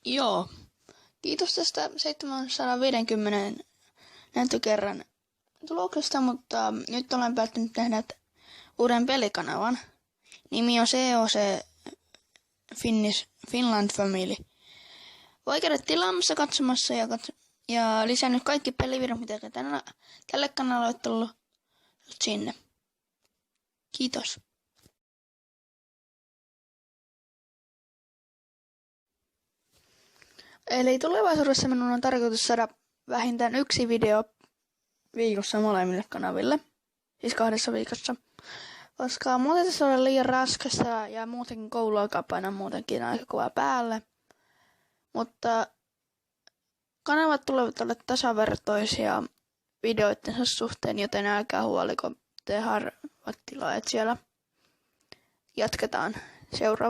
Joo. Kiitos tästä 750 näyttökerran tuloksesta, mutta nyt olen päättänyt tehdä uuden pelikanavan. Nimi on COC Finland Family. Voi käydä tilaamassa, katsomassa ja lisännyt kaikki pelivideot, mitä tälle kanavalle on tullut sinne. Kiitos. Eli tulevaisuudessa minun on tarkoitus saada vähintään 1 video viikossa molemmille kanaville. Siis 2 viikossa. Koska muuten se on liian raskasta ja muutenkin kouluaikapaino muutenkin aika kova päälle. Mutta kanavat tulevat olla tasavertoisia videoittensa suhteen, joten älkää huoliko te harvat tilaajat siellä. Jatketaan seuraava.